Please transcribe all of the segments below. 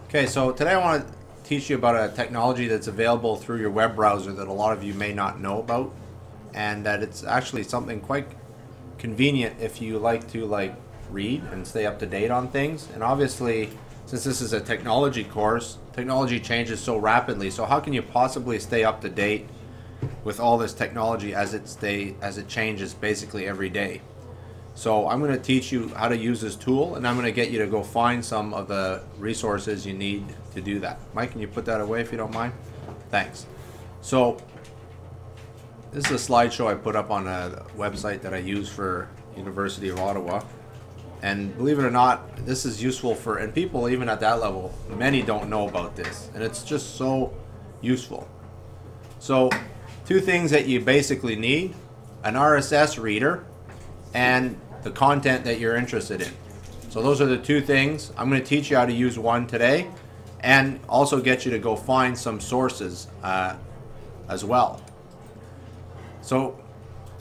Okay, so today I want to teach you about a technology that's available through your web browser that a lot of you may not know about, and that it's actually something quite convenient if you like to read and stay up to date on things. And obviously, since this is a technology course, technology changes so rapidly, so how can you possibly stay up to date with all this technology as it changes basically every day? So I'm going to teach you how to use this tool, and I'm going to get you to go find some of the resources you need to do that. Mike, can you put that away if you don't mind? Thanks. So this is a slideshow I put up on a website that I use for University of Ottawa. And believe it or not, this is useful for, and people even at that level, many don't know about this, and it's just so useful. So two things that you basically need: an RSS reader and the content that you're interested in. So those are the two things. I'm going to teach you how to use one today, and also get you to go find some sources as well. So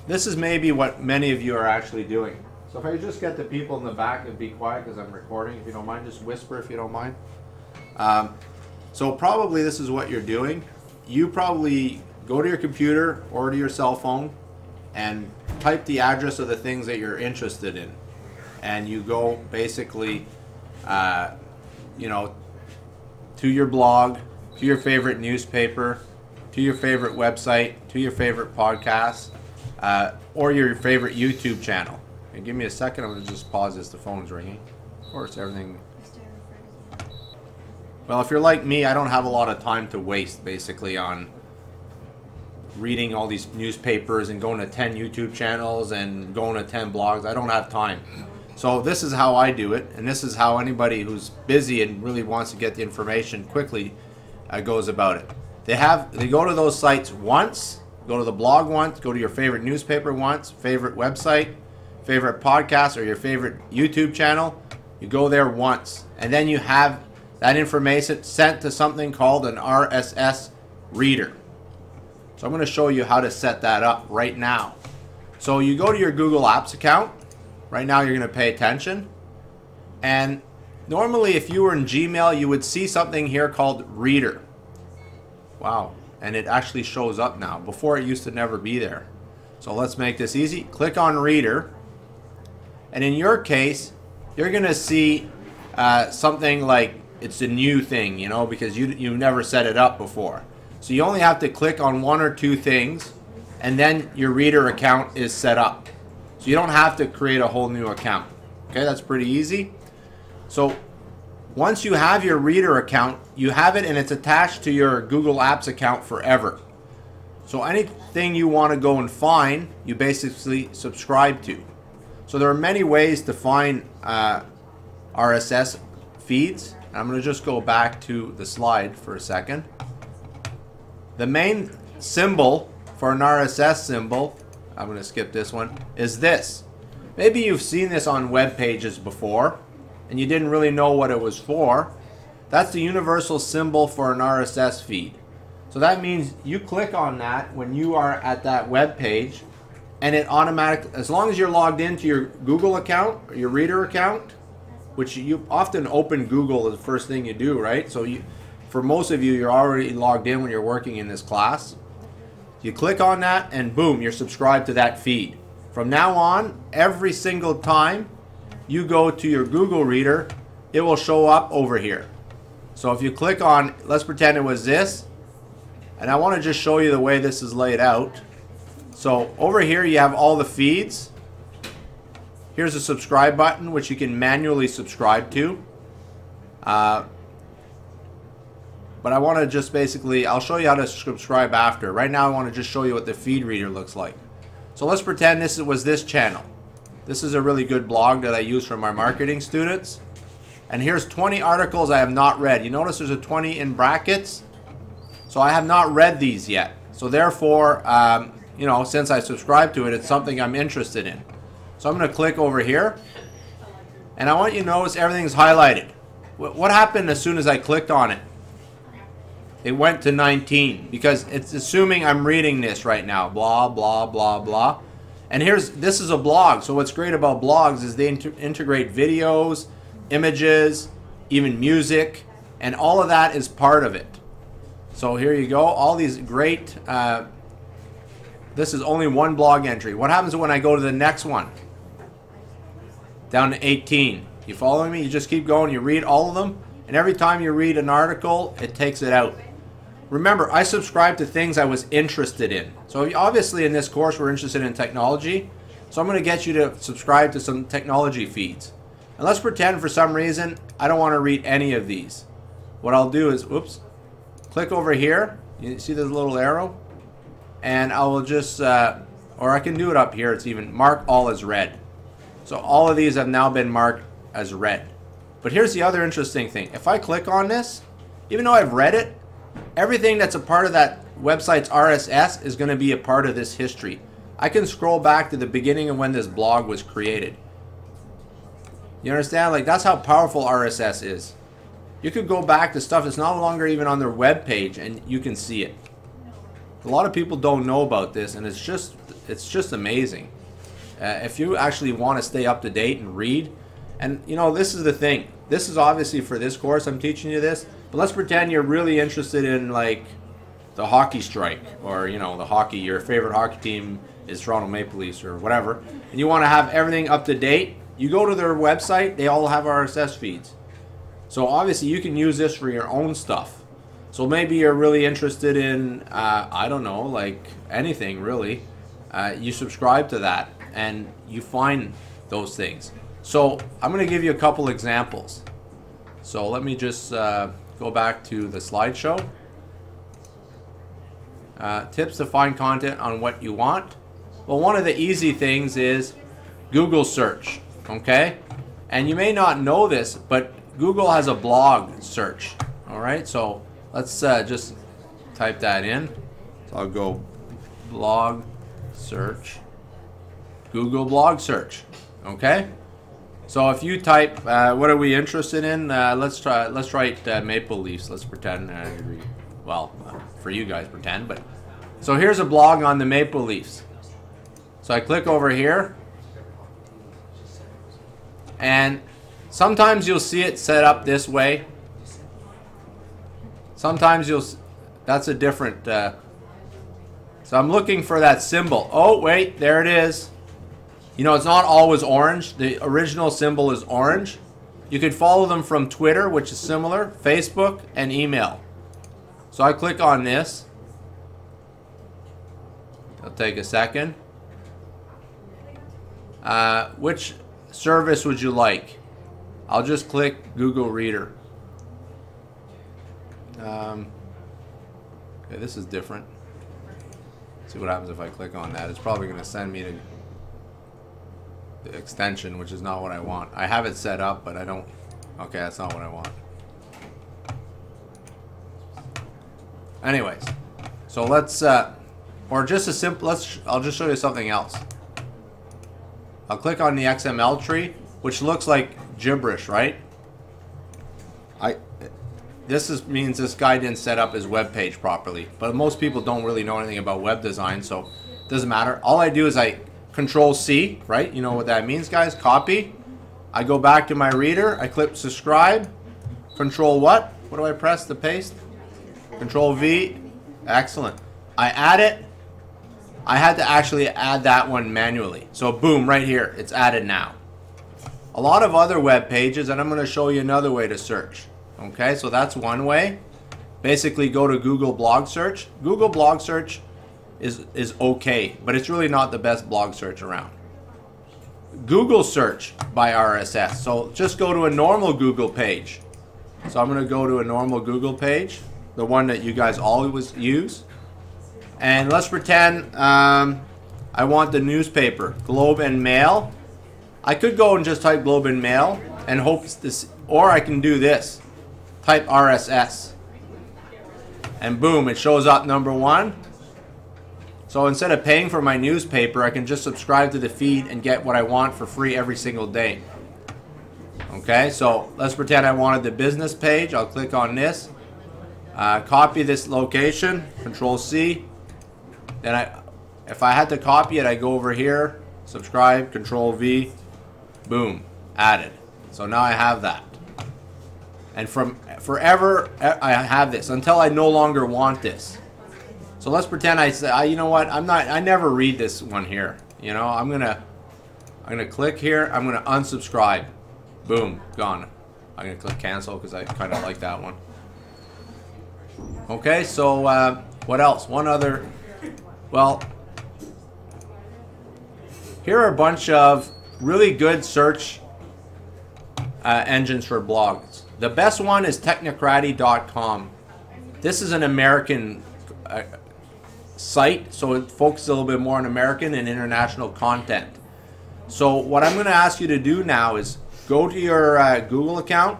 this is maybe what many of you are actually doing. So if I just get the people in the back and be quiet because I'm recording, if you don't mind, just whisper if you don't mind. So probably this is what you're doing. You probably go to your computer or to your cell phone and type the address of the things that you're interested in, and you go basically to your blog, to your favorite newspaper, to your favorite website, to your favorite podcast, or your favorite YouTube channel. And give me a second, I'm going to just pause this, the phone's ringing. Of course, everything. Well, if you're like me, I don't have a lot of time to waste basically on reading all these newspapers and going to 10 YouTube channels and going to 10 blogs. I don't have time. So this is how I do it, and this is how anybody who's busy and really wants to get the information quickly goes about it. They go to those sites once, go to the blog once, go to your favorite newspaper once, favorite website, favorite podcast, or your favorite YouTube channel. You go there once, and then you have that information sent to something called an RSS reader. So I'm going to show you how to set that up right now. So you go to your Google Apps account. Right now you're going to pay attention. And normally if you were in Gmail, you would see something here called Reader. Wow. And it actually shows up now. Before it used to never be there. So let's make this easy. Click on Reader. And in your case, you're going to see something like it's a new thing, because you've never set it up before. So you only have to click on one or two things, and then your reader account is set up. So you don't have to create a whole new account. Okay, that's pretty easy. So once you have your reader account, you have it and it's attached to your Google Apps account forever. So anything you want to go and find, you basically subscribe to. So there are many ways to find RSS feeds. I'm going to just go back to the slide for a second. The main symbol for an RSS symbol, I'm going to skip this one, is this. Maybe you've seen this on web pages before and you didn't really know what it was for. That's the universal symbol for an RSS feed. So that means you click on that when you are at that web page, and it automatically, as long as you're logged into your Google account or your reader account, which you often open Google as the first thing you do, right? So for most of you, you're already logged in when you're working in this class. You click on that and boom, you're subscribed to that feed. From now on, every single time you go to your Google Reader, it will show up over here. So if you click on, let's pretend it was this, and I want to just show you the way this is laid out. So over here you have all the feeds. Here's a subscribe button, which you can manually subscribe to. But I want to just basically, I'll show you how to subscribe after. Right now I want to just show you what the feed reader looks like. So let's pretend this was this channel. This is a really good blog that I use for my marketing students. And here's 20 articles I have not read. You notice there's a 20 in brackets? So I have not read these yet. So therefore, since I subscribe to it, it's something I'm interested in. So I'm going to click over here. And I want you to notice everything's highlighted. What happened as soon as I clicked on it? It went to 19 because it's assuming I'm reading this right now. Blah, blah, blah, blah. And this is a blog. So what's great about blogs is they integrate videos, images, even music. And all of that is part of it. So here you go. All these great... this is only one blog entry. What happens when I go to the next one? Down to 18. You following me? You just keep going. You read all of them. And every time you read an article, it takes it out. Remember, I subscribe to things I was interested in. So obviously in this course, we're interested in technology. So I'm going to get you to subscribe to some technology feeds. And let's pretend for some reason I don't want to read any of these. What I'll do is, oops, click over here. You see this little arrow? And I will just, or I can do it up here. It's even mark all as read. So all of these have now been marked as read. But here's the other interesting thing. If I click on this, even though I've read it, everything that's a part of that website's RSS is going to be a part of this history. I can scroll back to the beginning of when this blog was created. You understand? Like, that's how powerful RSS is. You could go back to stuff that's no longer even on their web page and you can see it. A lot of people don't know about this, and it's just amazing. If you actually want to stay up to date and read, and you know, this is the thing. This is obviously for this course, I'm teaching you this, but let's pretend you're really interested in like the hockey strike, or you know, the hockey, your favorite hockey team is Toronto Maple Leafs or whatever, and you want to have everything up to date. You go to their website, they all have RSS feeds. So obviously you can use this for your own stuff. So maybe you're really interested in, I don't know, like anything really. You subscribe to that and you find those things. So I'm going to give you a couple examples. So let me just go back to the slideshow. Tips to find content on what you want. Well, one of the easy things is Google search, okay? And you may not know this, but Google has a blog search, all right? So let's just type that in. So I'll go blog search, Google blog search, okay? So if you type, what are we interested in? Let's write Maple Leafs. Let's pretend, well, for you guys pretend, but. So here's a blog on the Maple Leafs. So I click over here. And sometimes you'll see it set up this way. Sometimes that's a different, so I'm looking for that symbol. Oh, wait, there it is. You know, it's not always orange. The original symbol is orange. You can follow them from Twitter, which is similar, Facebook, and email. So I click on this. It'll take a second. Which service would you like? I'll just click Google Reader. Okay, this is different. Let's see what happens if I click on that. It's probably going to send me to the extension, which is not what I want. I have it set up, but I don't. Okay, that's not what I want. Anyways, so let's, or just a simple. I'll just show you something else. I'll click on the XML tree, which looks like gibberish, right? This means this guy didn't set up his web page properly, but most people don't really know anything about web design, so it doesn't matter. All I do is I Control C, right? You know what that means, guys? Copy. I go back to my reader. I click subscribe. Control what? What do I press to paste? Control V. Excellent. I add it. I had to actually add that one manually. So boom, right here. It's added now. A lot of other web pages, and I'm going to show you another way to search. Okay, so that's one way. Basically go to Google blog search. Google blog search is okay, but it's really not the best blog search around. Google search by RSS. So just go to a normal Google page. So I'm going to go to a normal Google page, the one that you guys always use. And let's pretend I want the newspaper, Globe and Mail. I could go and just type Globe and Mail and hope this, or I can do this. Type RSS. And boom, it shows up #1. So instead of paying for my newspaper, I can just subscribe to the feed and get what I want for free every single day. Okay, so let's pretend I wanted the business page. I'll click on this. Copy this location, Control C. Then if I had to copy it, I go over here, subscribe, Control V, boom, added. So now I have that. And from forever, I have this until I no longer want this. So let's pretend I say, you know what? I never read this one here. You know, I'm gonna click here. I'm gonna unsubscribe. Boom, gone. I'm gonna click cancel because I kind of like that one. Okay, so what else? One other. Well, here are a bunch of really good search engines for blogs. The best one is technocratic.com. This is an American site, so it focuses a little bit more on American and international content. So what I'm going to ask you to do now is go to your Google account,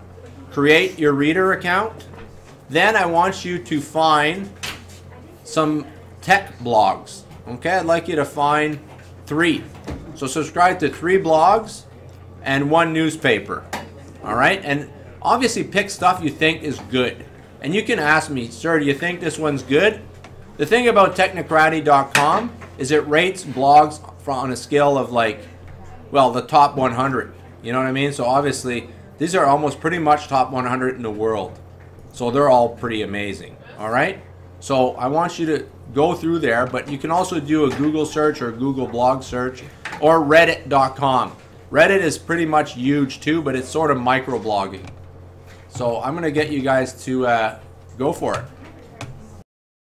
create your reader account. Then I want you to find some tech blogs. Okay, I'd like you to find 3. So subscribe to 3 blogs and 1 newspaper. All right, and obviously pick stuff you think is good. And you can ask me, sir, do you think this one's good? The thing about technocratic.com is it rates blogs on a scale of like, well, the top 100. You know what I mean? So obviously, these are almost pretty much top 100 in the world. So they're all pretty amazing. All right? So I want you to go through there, but you can also do a Google search or a Google blog search or reddit.com. Reddit is pretty much huge too, but it's sort of microblogging. So I'm going to get you guys to go for it.